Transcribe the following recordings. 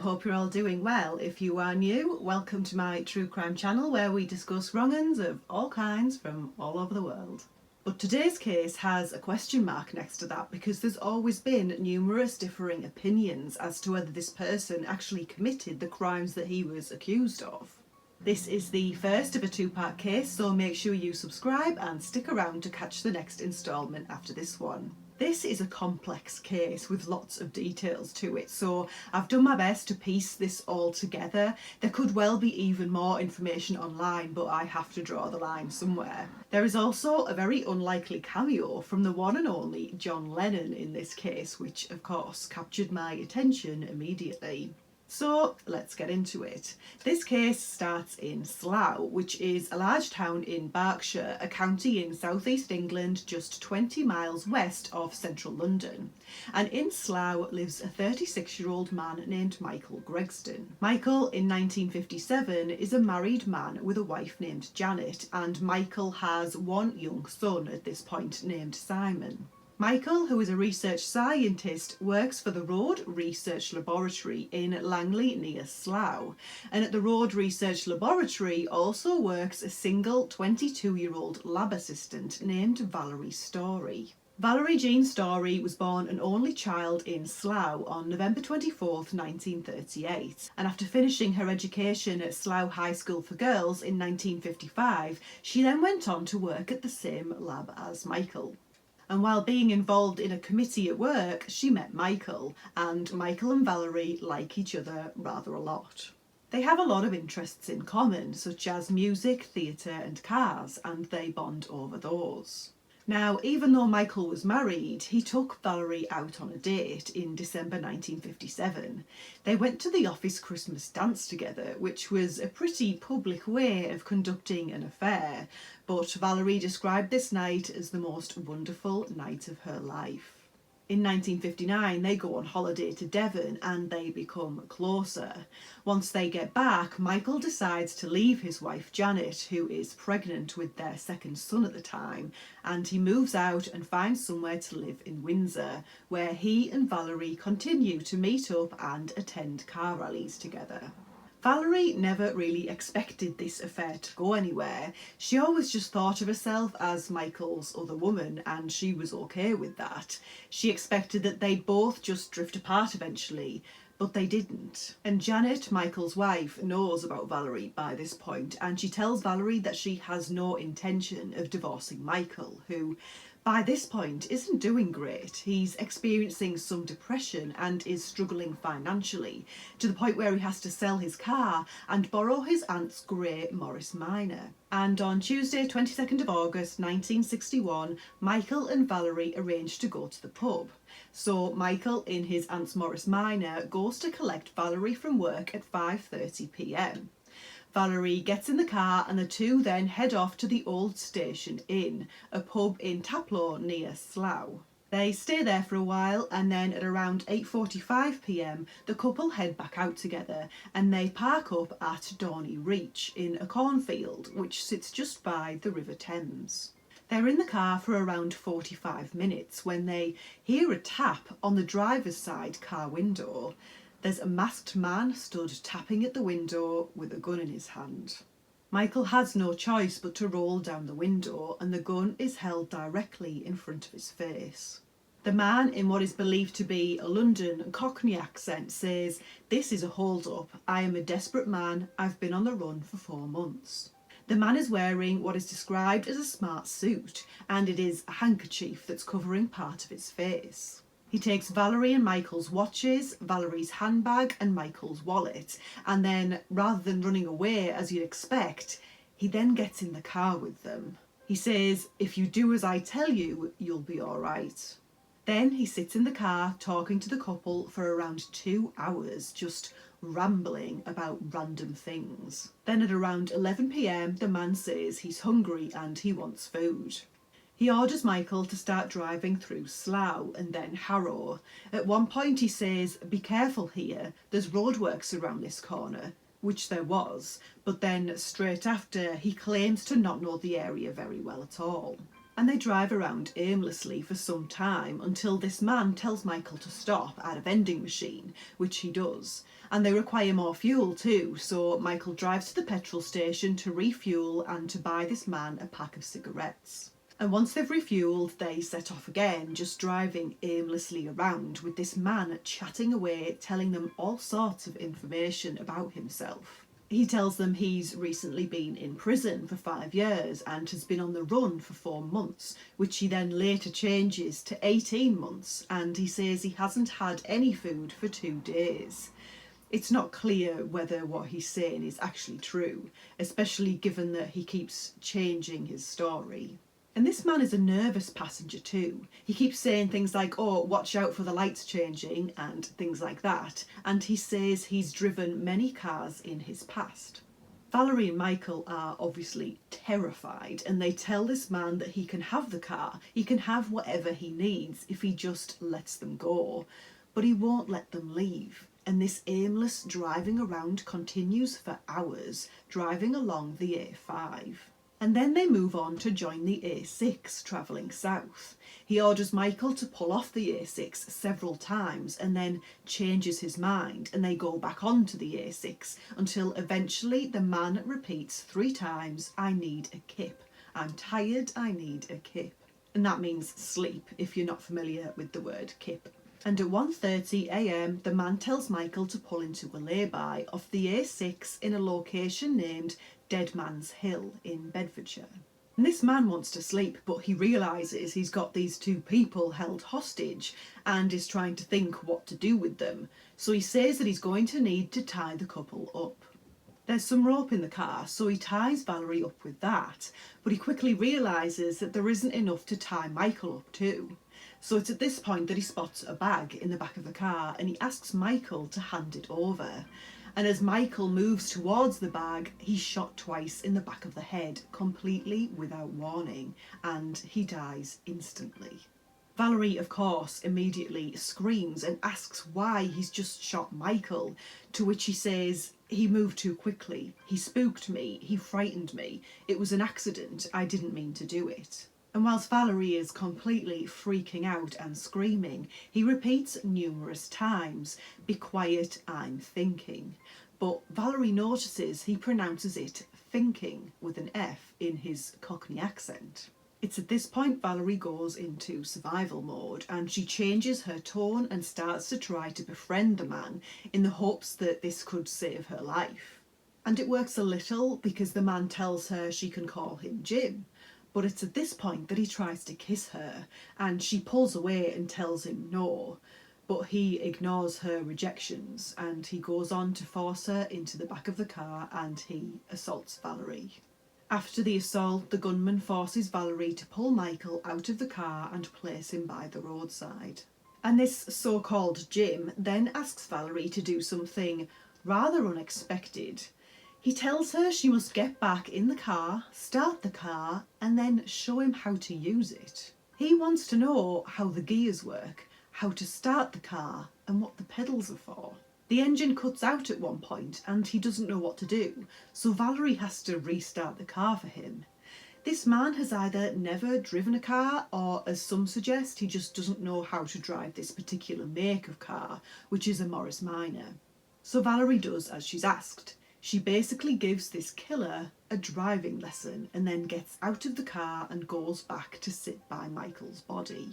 hope you're all doing well. If you are new, welcome to my true crime channel where we discuss wrong-uns of all kinds from all over the world. But today's case has a question mark next to that because there's always been numerous differing opinions as to whether this person actually committed the crimes that he was accused of. This is the first of a two-part case, so make sure you subscribe and stick around to catch the next instalment after this one. This is a complex case with lots of details to it, so I've done my best to piece this all together. There could well be even more information online, but I have to draw the line somewhere. There is also a very unlikely cameo from the one and only John Lennon in this case, which of course captured my attention immediately. So let's get into it. This case starts in Slough, which is a large town in Berkshire, a county in southeast England just 20 miles west of central London. And in Slough lives a 36-year-old man named Michael Gregston. Michael, in 1957, is a married man with a wife named Janet, and Michael has one young son at this point named Simon. Michael, who is a research scientist, works for the Road Research Laboratory in Langley near Slough. And at the Road Research Laboratory also works a single 22-year-old lab assistant named Valerie Story. Valerie Jean Story was born an only child in Slough on November 24th, 1938. And after finishing her education at Slough High School for Girls in 1955, she then went on to work at the same lab as Michael. And while being involved in a committee at work, she met Michael, and Michael and Valerie like each other rather a lot. They have a lot of interests in common, such as music, theatre and cars, and they bond over those. Now, even though Michael was married, he took Valerie out on a date in December 1957. They went to the office Christmas dance together, which was a pretty public way of conducting an affair, but Valerie described this night as the most wonderful night of her life. In 1959, they go on holiday to Devon and they become closer. Once they get back, Michael decides to leave his wife Janet, who is pregnant with their second son at the time, and he moves out and finds somewhere to live in Windsor, where he and Valerie continue to meet up and attend car rallies together. Valerie never really expected this affair to go anywhere. She always just thought of herself as Michael's other woman, and she was okay with that. She expected that they'd both just drift apart eventually, but they didn't. And Janet, Michael's wife, knows about Valerie by this point, and she tells Valerie that she has no intention of divorcing Michael, who by this point isn't doing great. He's experiencing some depression and is struggling financially, to the point where he has to sell his car and borrow his aunt's grey Morris Minor. And on Tuesday 22nd of August 1961, Michael and Valerie arrange to go to the pub. So Michael, in his aunt's Morris Minor, goes to collect Valerie from work at 5:30 p.m. Valerie gets in the car and the two then head off to the Old Station Inn, a pub in Taplow near Slough. They stay there for a while, and then at around 8:45 p.m. the couple head back out together and they park up at Dorney Reach in a cornfield which sits just by the River Thames. They're in the car for around 45 minutes when they hear a tap on the driver's side car window. There's a masked man stood tapping at the window with a gun in his hand. Michael has no choice but to roll down the window, and the gun is held directly in front of his face. The man, in what is believed to be a London Cockney accent, says, "This is a hold-up. I am a desperate man. I've been on the run for 4 months." The man is wearing what is described as a smart suit, and it is a handkerchief that's covering part of his face. He takes Valerie and Michael's watches, Valerie's handbag and Michael's wallet, and then, rather than running away as you'd expect, he then gets in the car with them. He says, "If you do as I tell you, you'll be all right." Then he sits in the car talking to the couple for around 2 hours, just rambling about random things. Then at around 11 p.m, the man says he's hungry and he wants food. He orders Michael to start driving through Slough and then Harrow. At one point he says, "Be careful here, there's roadworks around this corner," which there was, but then straight after he claims to not know the area very well at all. And they drive around aimlessly for some time until this man tells Michael to stop at a vending machine, which he does. And they require more fuel too, so Michael drives to the petrol station to refuel and to buy this man a pack of cigarettes. And once they've refueled, they set off again, just driving aimlessly around with this man chatting away, telling them all sorts of information about himself. He tells them he's recently been in prison for 5 years and has been on the run for 4 months, which he then later changes to 18 months, and he says he hasn't had any food for 2 days. It's not clear whether what he's saying is actually true, especially given that he keeps changing his story. And this man is a nervous passenger too. He keeps saying things like, oh, watch out for the lights changing, and things like that. And he says he's driven many cars in his past. Valerie and Michael are obviously terrified, and they tell this man that he can have the car, he can have whatever he needs if he just lets them go. But he won't let them leave. And this aimless driving around continues for hours, driving along the A5. And then they move on to join the A6, travelling south. He orders Michael to pull off the A6 several times and then changes his mind, and they go back onto the A6 until eventually the man repeats 3 times, I need a kip. I'm tired, I need a kip. And that means sleep, if you're not familiar with the word kip. And at 1:30 a.m, the man tells Michael to pull into a lay-by off the A6 in a location named Dead Man's Hill in Bedfordshire. And this man wants to sleep, but he realises he's got these 2 people held hostage and is trying to think what to do with them. So he says that he's going to need to tie the couple up. There's some rope in the car, so he ties Valerie up with that, but he quickly realises that there isn't enough to tie Michael up to. So it's at this point that he spots a bag in the back of the car and he asks Michael to hand it over. And as Michael moves towards the bag, he's shot twice in the back of the head, completely without warning, and he dies instantly. Valerie, of course, immediately screams and asks why he's just shot Michael, to which he says, he moved too quickly, he spooked me, he frightened me, it was an accident, I didn't mean to do it. And whilst Valerie is completely freaking out and screaming, he repeats numerous times, be quiet, I'm thinking. But Valerie notices he pronounces it thinking with an F in his Cockney accent. It's at this point Valerie goes into survival mode and she changes her tone and starts to try to befriend the man in the hopes that this could save her life. And it works a little because the man tells her she can call him Jim. But it's at this point that he tries to kiss her and she pulls away and tells him no. But he ignores her rejections and he goes on to force her into the back of the car and he assaults Valerie. After the assault, the gunman forces Valerie to pull Michael out of the car and place him by the roadside. And this so-called Jim then asks Valerie to do something rather unexpected. He tells her she must get back in the car, start the car, and then show him how to use it. He wants to know how the gears work, how to start the car, and what the pedals are for. The engine cuts out at one point and he doesn't know what to do, so Valerie has to restart the car for him. This man has either never driven a car or, as some suggest, he just doesn't know how to drive this particular make of car, which is a Morris Minor. So Valerie does as she's asked. She basically gives this killer a driving lesson and then gets out of the car and goes back to sit by Michael's body.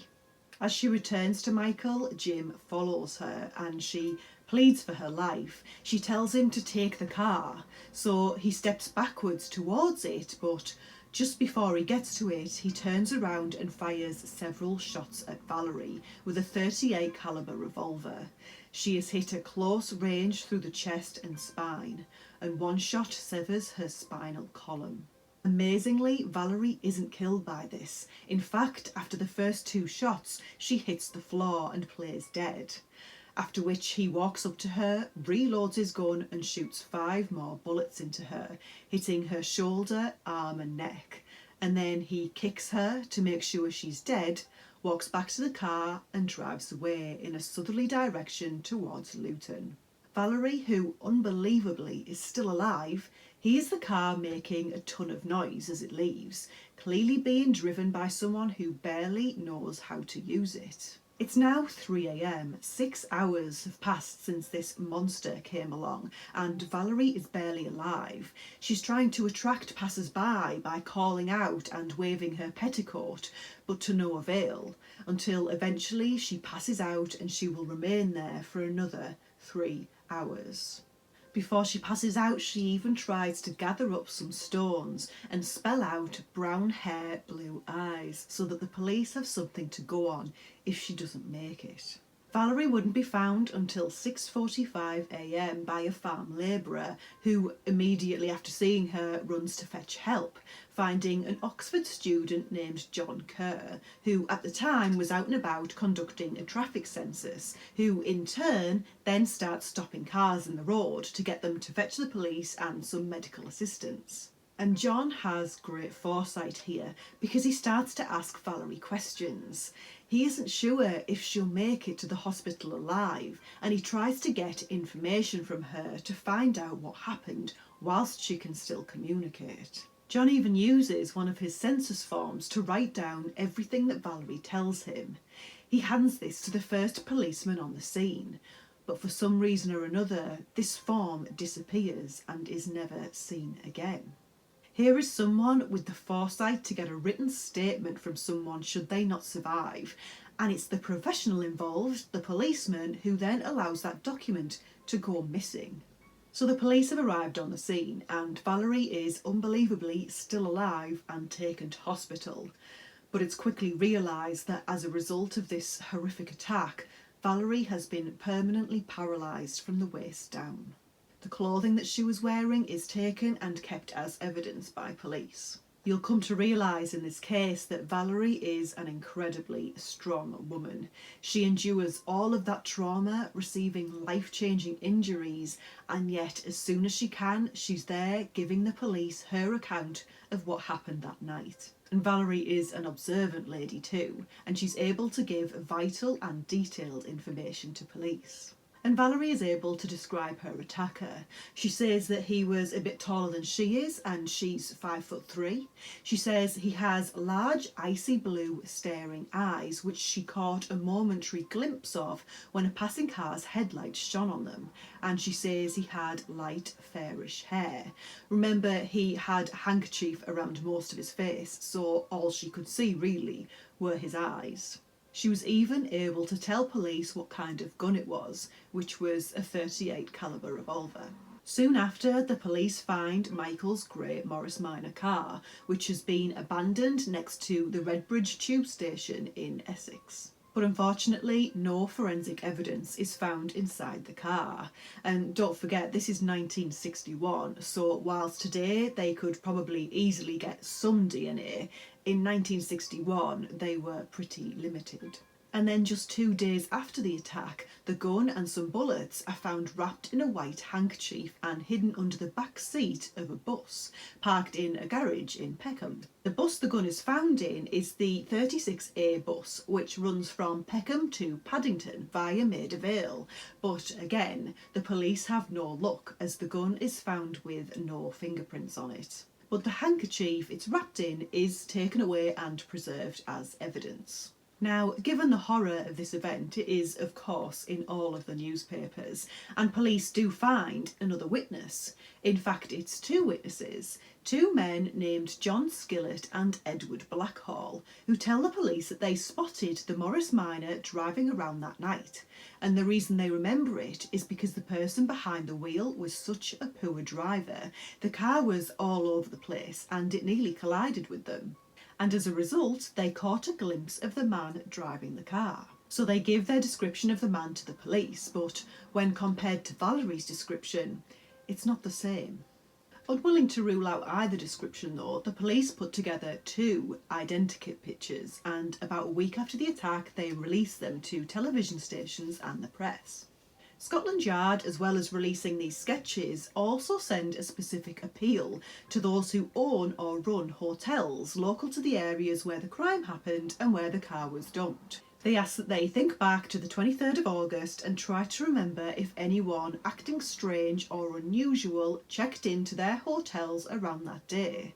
As she returns to Michael, Jim follows her and she pleads for her life. She tells him to take the car, so he steps backwards towards it, but just before he gets to it, he turns around and fires several shots at Valerie with a .38 caliber revolver. She is hit at close range through the chest and spine, and one shot severs her spinal column. Amazingly, Valerie isn't killed by this. In fact, after the first 2 shots, she hits the floor and plays dead. After which he walks up to her, reloads his gun and shoots 5 more bullets into her, hitting her shoulder, arm and neck. And then he kicks her to make sure she's dead, walks back to the car and drives away in a southerly direction towards Luton. Valerie, who unbelievably is still alive, hears the car making a ton of noise as it leaves, clearly being driven by someone who barely knows how to use it. It's now 3 a.m. 6 hours have passed since this monster came along, and Valerie is barely alive. She's trying to attract passers-by by calling out and waving her petticoat, but to no avail, until eventually she passes out and she will remain there for another 3 hours. Before she passes out, she even tries to gather up some stones and spell out brown hair, blue eyes, so that the police have something to go on if she doesn't make it. Valerie wouldn't be found until 6:45 a.m. by a farm labourer who, immediately after seeing her, runs to fetch help, finding an Oxford student named John Kerr, who at the time was out and about conducting a traffic census, who in turn then starts stopping cars in the road to get them to fetch the police and some medical assistance. And John has great foresight here because he starts to ask Valerie questions. He isn't sure if she'll make it to the hospital alive, and he tries to get information from her to find out what happened whilst she can still communicate. John even uses one of his census forms to write down everything that Valerie tells him. He hands this to the first policeman on the scene, but for some reason or another, this form disappears and is never seen again. Here is someone with the foresight to get a written statement from someone should they not survive, and it's the professional involved, the policeman, who then allows that document to go missing. So the police have arrived on the scene, and Valerie is unbelievably still alive and taken to hospital. But it's quickly realised that as a result of this horrific attack, Valerie has been permanently paralysed from the waist down. The clothing that she was wearing is taken and kept as evidence by police. You'll come to realise in this case that Valerie is an incredibly strong woman. She endures all of that trauma, receiving life-changing injuries, and yet as soon as she can, she's there giving the police her account of what happened that night. And Valerie is an observant lady too, and she's able to give vital and detailed information to police. And Valerie is able to describe her attacker. She says that he was a bit taller than she is, and she's 5'3". She says he has large icy blue staring eyes, which she caught a momentary glimpse of when a passing car's headlights shone on them. And she says he had light fairish hair. Remember, he had a handkerchief around most of his face, so all she could see really were his eyes. She was even able to tell police what kind of gun it was, which was a .38 caliber revolver. Soon after, the police find Michael's grey Morris Minor car, which has been abandoned next to the Redbridge tube station in Essex. But unfortunately, no forensic evidence is found inside the car. And don't forget, this is 1961, so whilst today they could probably easily get some DNA, in 1961 they were pretty limited. And then just 2 days after the attack, the gun and some bullets are found wrapped in a white handkerchief and hidden under the back seat of a bus, parked in a garage in Peckham. The bus the gun is found in is the 36A bus, which runs from Peckham to Paddington via Maida Vale. But again, the police have no luck, as the gun is found with no fingerprints on it. But the handkerchief it's wrapped in is taken away and preserved as evidence. Now, given the horror of this event, it is, of course, in all of the newspapers, and police do find another witness. In fact, it's 2 witnesses, 2 men named John Skillett and Edward Blackhall, who tell the police that they spotted the Morris Minor driving around that night. And the reason they remember it is because the person behind the wheel was such a poor driver. The car was all over the place and it nearly collided with them. And as a result, they caught a glimpse of the man driving the car. So they give their description of the man to the police, but when compared to Valerie's description, it's not the same. Unwilling to rule out either description though, the police put together 2 identikit pictures, and about a week after the attack they released them to television stations and the press. Scotland Yard, as well as releasing these sketches, also send a specific appeal to those who own or run hotels local to the areas where the crime happened and where the car was dumped. They ask that they think back to the 23rd of August and try to remember if anyone acting strange or unusual checked into their hotels around that day.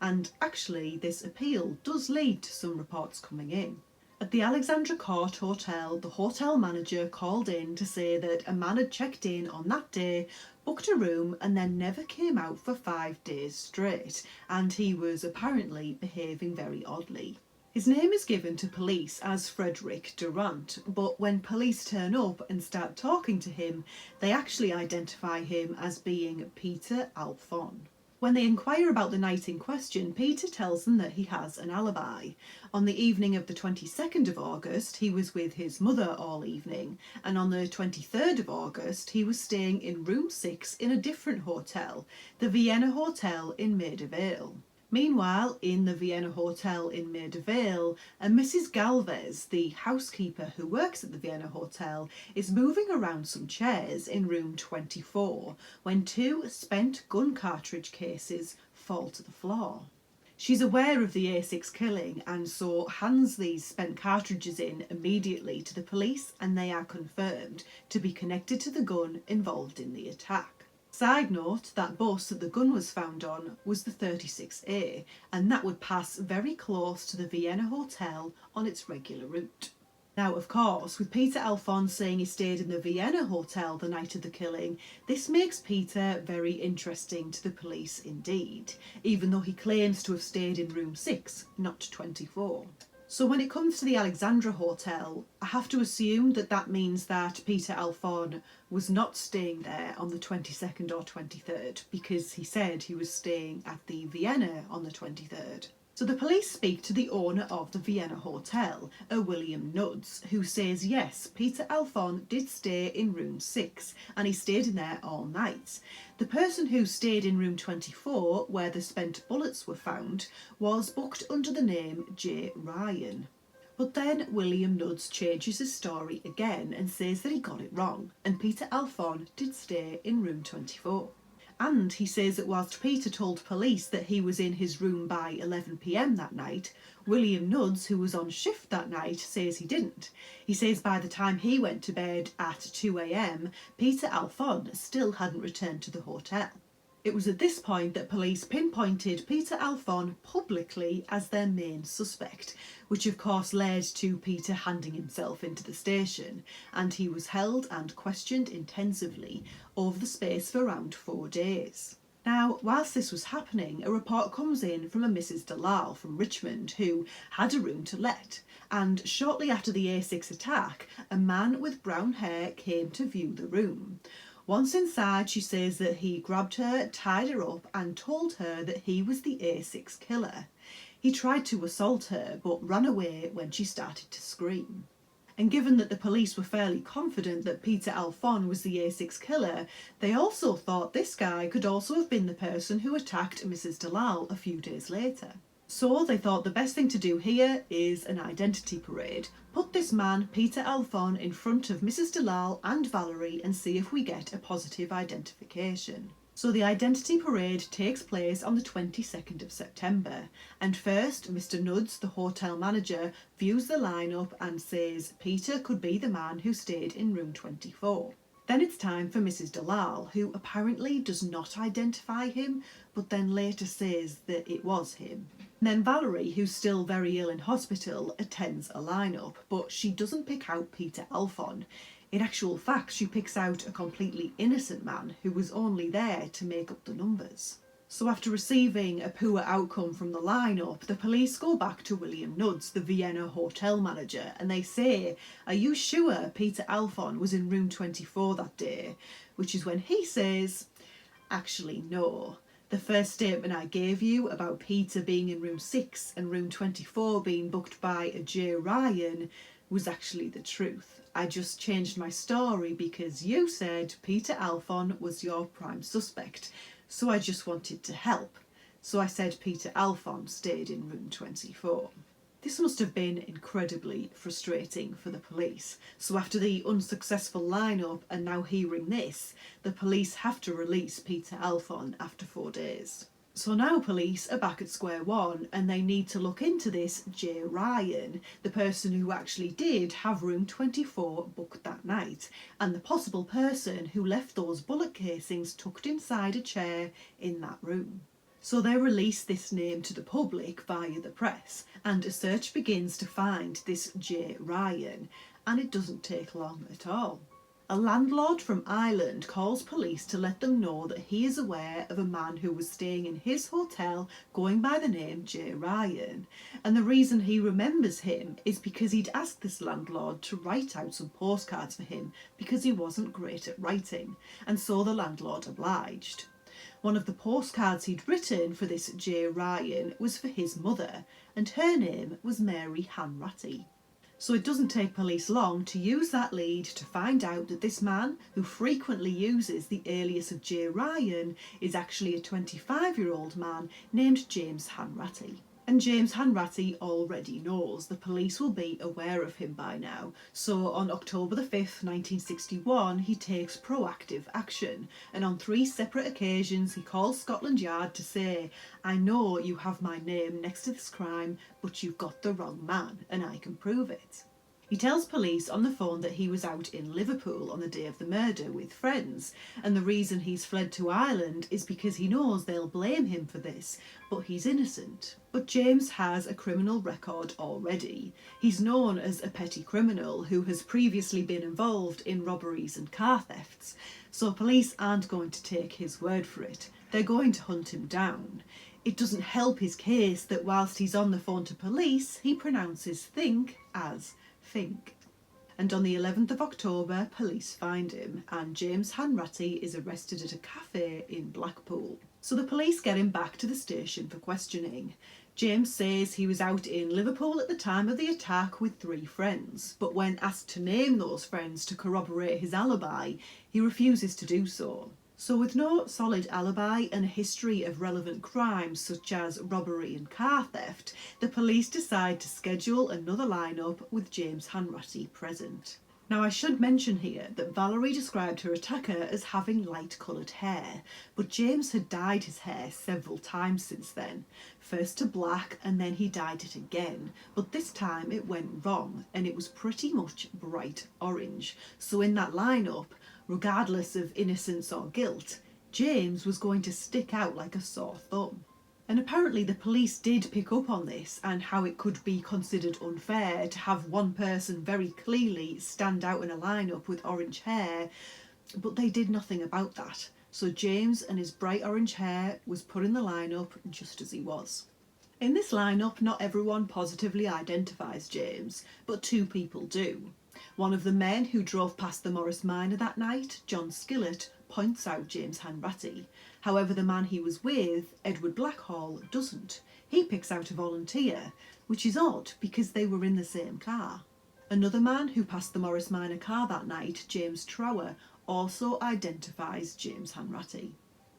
And actually, this appeal does lead to some reports coming in. At the Alexandra Court Hotel, the hotel manager called in to say that a man had checked in on that day, booked a room, and then never came out for 5 days straight, and he was apparently behaving very oddly. His name is given to police as Frederick Durant, but when police turn up and start talking to him, they actually identify him as being Peter Alphon. When they inquire about the night in question, Peter tells them that he has an alibi. On the evening of the 22nd of August, he was with his mother all evening, and on the 23rd of August, he was staying in room 6 in a different hotel, the Vienna Hotel in Maida Vale. Meanwhile, in the Vienna Hotel in Maida Vale, a Mrs. Galvez, the housekeeper who works at the Vienna Hotel, is moving around some chairs in room 24 when 2 spent gun cartridge cases fall to the floor. She's aware of the A6 killing and so hands these spent cartridges in immediately to the police, and they are confirmed to be connected to the gun involved in the attack. Side note, that bus that the gun was found on was the 36A, and that would pass very close to the Vienna Hotel on its regular route. Now, of course, with Peter Alphon saying he stayed in the Vienna Hotel the night of the killing, this makes Peter very interesting to the police indeed, even though he claims to have stayed in room 6, not 24. So when it comes to the Alexandra Hotel, I have to assume that that means that Peter Alphon was not staying there on the 22nd or 23rd, because he said he was staying at the Vienna on the 23rd. So the police speak to the owner of the Vienna Hotel, a William Nuds, who says yes, Peter Alphon did stay in room 6 and he stayed in there all night. The person who stayed in room 24, where the spent bullets were found, was booked under the name J. Ryan. But then William Nuds changes his story again and says that he got it wrong, and Peter Alphon did stay in room 24. And he says that whilst Peter told police that he was in his room by 11 p.m. that night, William Nuds, who was on shift that night, says he didn't. He says by the time he went to bed at 2 a.m, Peter Alphon still hadn't returned to the hotel. It was at this point that police pinpointed Peter Alphon publicly as their main suspect, which of course led to Peter handing himself into the station, and he was held and questioned intensively over the space for around 4 days. Now, whilst this was happening, a report comes in from a Mrs. Dalal from Richmond who had a room to let, and shortly after the A6 attack, a man with brown hair came to view the room. Once inside, she says that he grabbed her, tied her up and told her that he was the A6 killer. He tried to assault her but ran away when she started to scream. And given that the police were fairly confident that Peter Alphon was the A6 killer, they also thought this guy could also have been the person who attacked Mrs. Dalal a few days later. So they thought the best thing to do here is an identity parade. Put this man, Peter Alphon, in front of Mrs. Dalal and Valerie and see if we get a positive identification. So the identity parade takes place on the 22nd of September, and first Mr. Nuds, the hotel manager, views the lineup and says Peter could be the man who stayed in room 24. Then it's time for Mrs. Dalal, who apparently does not identify him, but then later says that it was him. And then Valerie, who's still very ill in hospital, attends a lineup, but she doesn't pick out Peter Alphon. In actual fact, she picks out a completely innocent man who was only there to make up the numbers. So after receiving a poor outcome from the lineup, the police go back to William Nuds, the Vienna hotel manager, and they say, "Are you sure Peter Alphon was in room 24 that day?" Which is when he says, "Actually, no. The first statement I gave you about Peter being in room 6 and room 24 being booked by a J. Ryan was actually the truth. I just changed my story because you said Peter Alphon was your prime suspect, so I just wanted to help. So I said Peter Alphon stayed in room 24. This must have been incredibly frustrating for the police. So after the unsuccessful lineup and now hearing this, the police have to release Peter Alphon after 4 days. So now police are back at square one and they need to look into this J. Ryan, the person who actually did have room 24 booked that night, and the possible person who left those bullet casings tucked inside a chair in that room. So they release this name to the public via the press, and a search begins to find this J. Ryan, and it doesn't take long at all. A landlord from Ireland calls police to let them know that he is aware of a man who was staying in his hotel going by the name J. Ryan, and the reason he remembers him is because he'd asked this landlord to write out some postcards for him because he wasn't great at writing, and so the landlord obliged. One of the postcards he'd written for this J. Ryan was for his mother, and her name was Mary Hanratty. So it doesn't take police long to use that lead to find out that this man, who frequently uses the alias of J. Ryan, is actually a 25-year-old man named James Hanratty. And James Hanratty already knows the police will be aware of him by now, so on October the 5th, 1961, he takes proactive action, and on 3 separate occasions he calls Scotland Yard to say, "I know you have my name next to this crime, but you've got the wrong man, and I can prove it." He tells police on the phone that he was out in Liverpool on the day of the murder with friends, and the reason he's fled to Ireland is because he knows they'll blame him for this, but he's innocent. But James has a criminal record already. He's known as a petty criminal who has previously been involved in robberies and car thefts, so police aren't going to take his word for it. They're going to hunt him down. It doesn't help his case that whilst he's on the phone to police, he pronounces think as think. And on the 11th of October, police find him, and James Hanratty is arrested at a cafe in Blackpool. So the police get him back to the station for questioning. James says he was out in Liverpool at the time of the attack with 3 friends, but when asked to name those friends to corroborate his alibi, he refuses to do so. So with no solid alibi and a history of relevant crimes such as robbery and car theft, the police decide to schedule another lineup with James Hanratty present. Now I should mention here that Valerie described her attacker as having light-coloured hair, but James had dyed his hair several times since then, first to black and then he dyed it again, but this time it went wrong and it was pretty much bright orange, so in that lineup, regardless of innocence or guilt, James was going to stick out like a sore thumb. And apparently the police did pick up on this and how it could be considered unfair to have one person very clearly stand out in a lineup with orange hair, but they did nothing about that. So James and his bright orange hair was put in the lineup just as he was. In this lineup, not everyone positively identifies James, but 2 people do. One of the men who drove past the Morris Minor that night, John Skillett, points out James Hanratty. However, the man he was with, Edward Blackhall, doesn't. He picks out a volunteer, which is odd because they were in the same car. Another man who passed the Morris Minor car that night, James Trower, also identifies James Hanratty.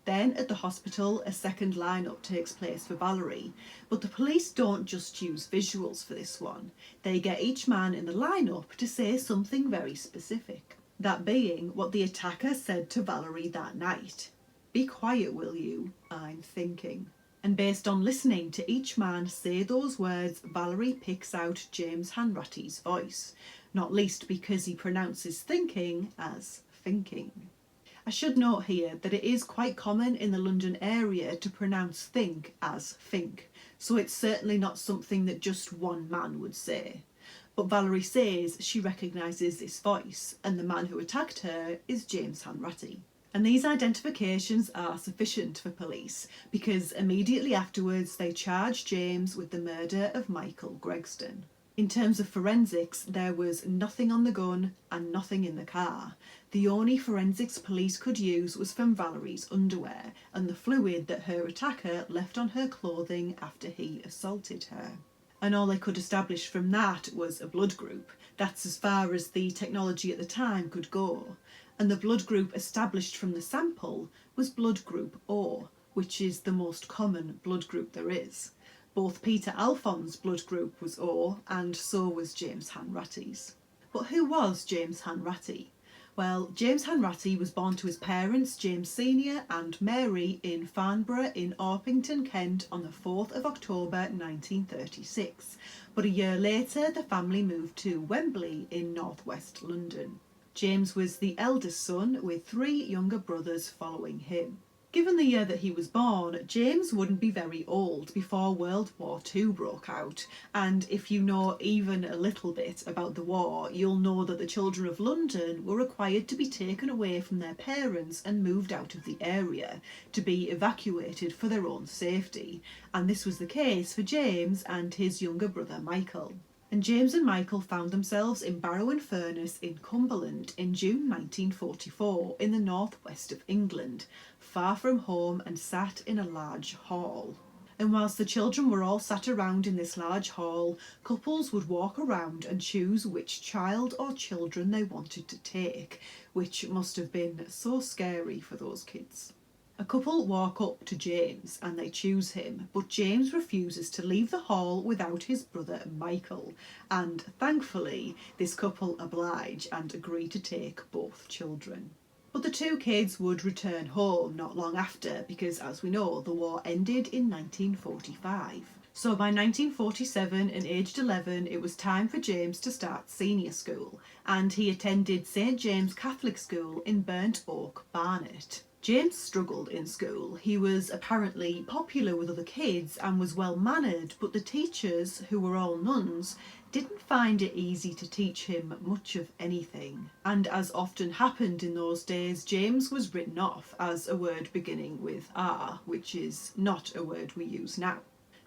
Then at the hospital, a second lineup takes place for Valerie, but the police don't just use visuals for this one. They get each man in the lineup to say something very specific. That being what the attacker said to Valerie that night. "Be quiet, will you? I'm thinking." And based on listening to each man say those words, Valerie picks out James Hanratty's voice, not least because he pronounces thinking as thinking. I should note here that it is quite common in the London area to pronounce think as think, so it's certainly not something that just one man would say. But Valerie says she recognises this voice, and the man who attacked her is James Hanratty. And these identifications are sufficient for police, because immediately afterwards they charge James with the murder of Michael Gregston. In terms of forensics, there was nothing on the gun and nothing in the car. The only forensics police could use was from Valerie's underwear and the fluid that her attacker left on her clothing after he assaulted her. And all they could establish from that was a blood group. That's as far as the technology at the time could go. And the blood group established from the sample was blood group O, which is the most common blood group there is. Both Peter Alphon's blood group was O, and so was James Hanratty's. But who was James Hanratty? Well, James Hanratty was born to his parents, James Senior and Mary, in Farnborough in Orpington, Kent on the 4th of October 1936. But a year later, the family moved to Wembley in northwest London. James was the eldest son, with 3 younger brothers following him. Given the year that he was born, James wouldn't be very old before World War II broke out, and if you know even a little bit about the war, you'll know that the children of London were required to be taken away from their parents and moved out of the area, to be evacuated for their own safety, and this was the case for James and his younger brother Michael. And James and Michael found themselves in Barrow-in-Furness in Cumberland in June 1944 in the northwest of England, far from home and sat in a large hall. And whilst the children were all sat around in this large hall, couples would walk around and choose which child or children they wanted to take, which must have been so scary for those kids. A couple walk up to James and they choose him, but James refuses to leave the hall without his brother Michael, and thankfully this couple oblige and agree to take both children. But the 2 kids would return home not long after because, as we know, the war ended in 1945. So by 1947 and aged 11, it was time for James to start senior school, and he attended St James Catholic School in Burnt Oak, Barnet. James struggled in school. He was apparently popular with other kids and was well mannered, but the teachers, who were all nuns, didn't find it easy to teach him much of anything. And as often happened in those days, James was written off as a word beginning with R, which is not a word we use now.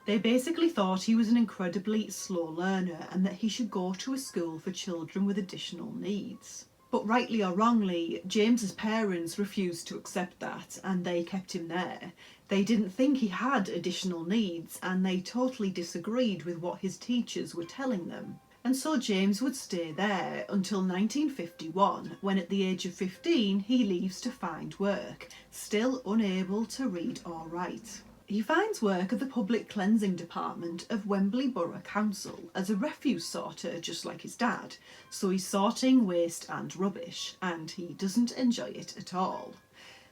They basically thought he was an incredibly slow learner and that he should go to a school for children with additional needs. But rightly or wrongly, James's parents refused to accept that and they kept him there. They didn't think he had additional needs and they totally disagreed with what his teachers were telling them. And so James would stay there until 1951, when at the age of 15 he leaves to find work, still unable to read or write. He finds work at the Public Cleansing Department of Wembley Borough Council as a refuse sorter, just like his dad, so he's sorting waste and rubbish, and he doesn't enjoy it at all.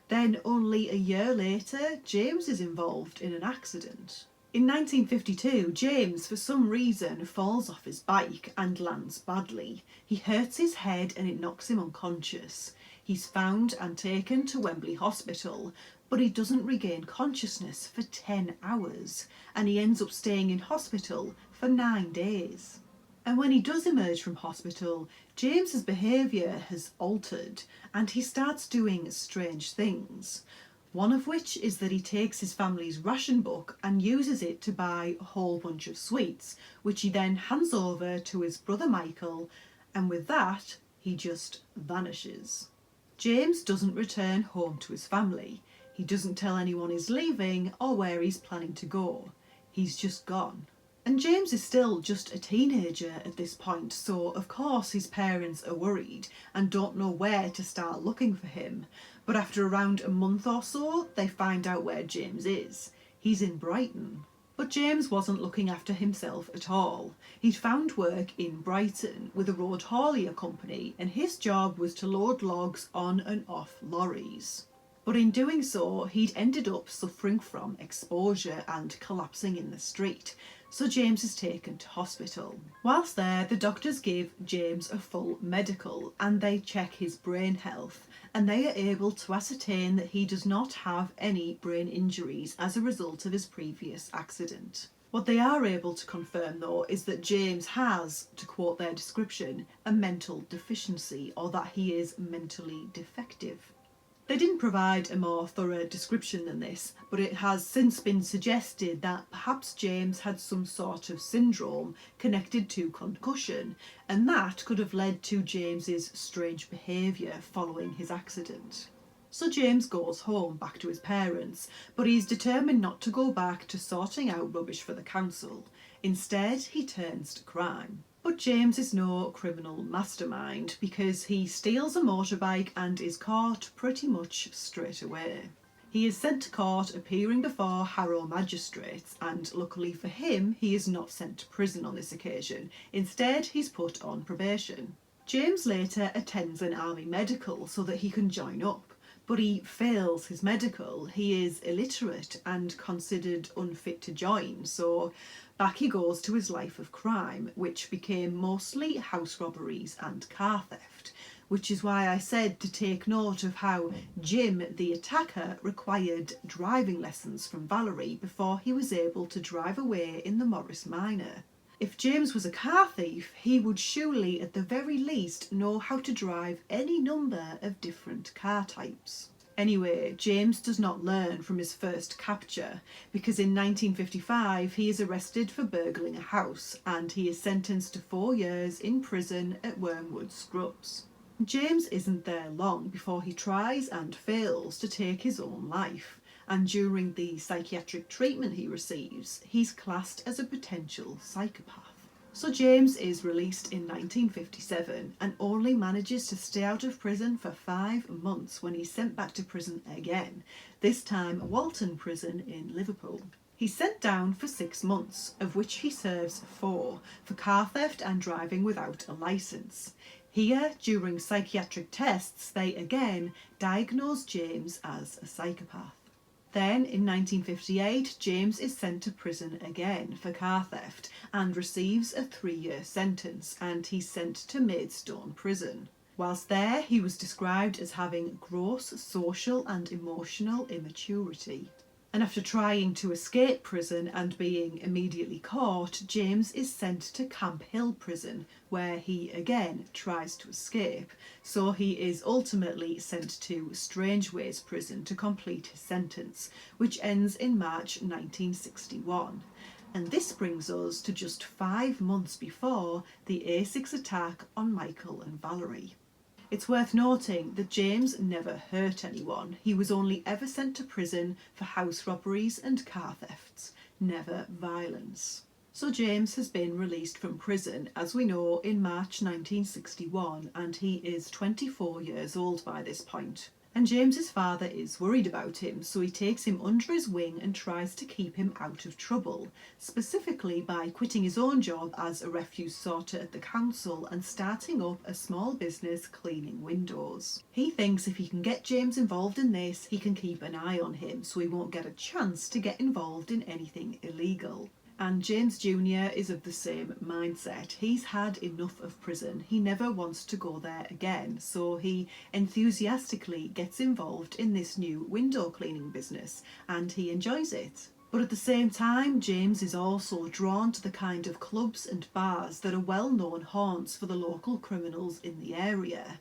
Then, only a year later, James is involved in an accident. In 1952, James, for some reason, falls off his bike and lands badly. He hurts his head and it knocks him unconscious. He's found and taken to Wembley Hospital, but he doesn't regain consciousness for 10 hours, and he ends up staying in hospital for 9 days. And when he does emerge from hospital, James's behaviour has altered, and he starts doing strange things. One of which is that he takes his family's ration book and uses it to buy a whole bunch of sweets, which he then hands over to his brother Michael, and with that, he just vanishes. James doesn't return home to his family. He doesn't tell anyone he's leaving or where he's planning to go. He's just gone. And James is still just a teenager at this point, so of course his parents are worried and don't know where to start looking for him. But after around a month or so, they find out where James is. He's in Brighton. But James wasn't looking after himself at all. He'd found work in Brighton with a road haulier company, and his job was to load logs on and off lorries. But in doing so, he'd ended up suffering from exposure and collapsing in the street, so James is taken to hospital. Whilst there, the doctors give James a full medical and they check his brain health, and they are able to ascertain that he does not have any brain injuries as a result of his previous accident. What they are able to confirm though is that James has, to quote their description, a mental deficiency, or that he is mentally defective. They didn't provide a more thorough description than this, but it has since been suggested that perhaps James had some sort of syndrome connected to concussion, and that could have led to James's strange behaviour following his accident. So James goes home back to his parents, but he's determined not to go back to sorting out rubbish for the council. Instead, he turns to crime. But James is no criminal mastermind because he steals a motorbike and is caught pretty much straight away. He is sent to court, appearing before Harrow magistrates, and luckily for him, he is not sent to prison on this occasion. Instead, he's put on probation. James later attends an army medical so that he can join up, but he fails his medical. He is illiterate and considered unfit to join, so back he goes to his life of crime, which became mostly house robberies and car theft, which is why I said to take note of how Jim, the attacker, required driving lessons from Valerie before he was able to drive away in the Morris Minor. If James was a car thief, he would surely at the very least know how to drive any number of different car types. Anyway, James does not learn from his first capture, because in 1955 he is arrested for burgling a house and he is sentenced to 4 years in prison at Wormwood Scrubs. James isn't there long before he tries and fails to take his own life, and during the psychiatric treatment he receives, he's classed as a potential psychopath. So James is released in 1957 and only manages to stay out of prison for 5 months when he's sent back to prison again, this time Walton Prison in Liverpool. He's sent down for 6 months, of which he serves 4 for car theft and driving without a licence. Here, during psychiatric tests, they again diagnose James as a psychopath. Then, in 1958, James is sent to prison again for car theft and receives a 3-year sentence, and he's sent to Maidstone Prison. Whilst there, he was described as having gross social and emotional immaturity. And after trying to escape prison and being immediately caught, James is sent to Camp Hill Prison, where he again tries to escape. So he is ultimately sent to Strangeways Prison to complete his sentence, which ends in March 1961. And this brings us to just 5 months before the A6 attack on Michael and Valerie. It's worth noting that James never hurt anyone. He was only ever sent to prison for house robberies and car thefts, never violence. So James has been released from prison, as we know, in March 1961, and he is 24 years old by this point. And James's father is worried about him, so he takes him under his wing and tries to keep him out of trouble, specifically by quitting his own job as a refuse sorter at the council and starting up a small business cleaning windows. He thinks if he can get James involved in this, he can keep an eye on him so he won't get a chance to get involved in anything illegal. And James Jr. is of the same mindset. He's had enough of prison. He never wants to go there again, so he enthusiastically gets involved in this new window cleaning business, and he enjoys it. But at the same time, James is also drawn to the kind of clubs and bars that are well-known haunts for the local criminals in the area.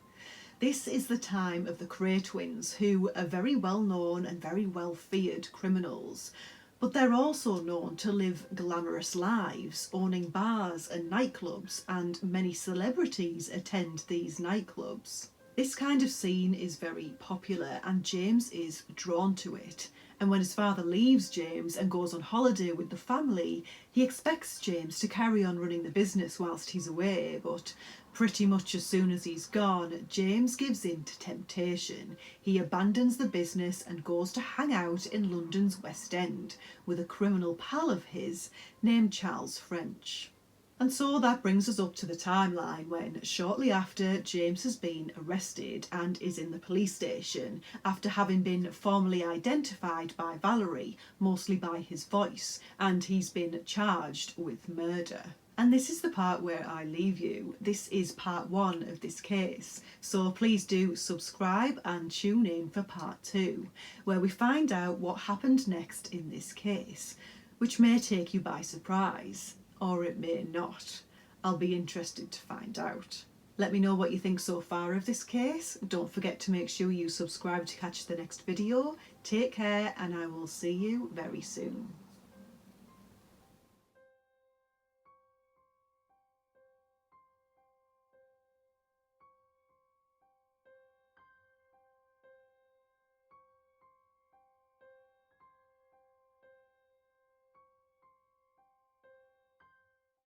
This is the time of the Cray twins, who are very well-known and very well-feared criminals. But they're also known to live glamorous lives, owning bars and nightclubs, and many celebrities attend these nightclubs. This kind of scene is very popular, and James is drawn to it. And when his father leaves James and goes on holiday with the family, he expects James to carry on running the business whilst he's away, but pretty much as soon as he's gone, James gives in to temptation. He abandons the business and goes to hang out in London's West End with a criminal pal of his named Charles French. And so that brings us up to the timeline when, shortly after, James has been arrested and is in the police station after having been formally identified by Valerie, mostly by his voice, and he's been charged with murder. And this is the part where I leave you. This is part 1 of this case, so please do subscribe and tune in for part 2, where we find out what happened next in this case, which may take you by surprise, or it may not. I'll be interested to find out. Let me know what you think so far of this case. Don't forget to make sure you subscribe to catch the next video. Take care, and I will see you very soon.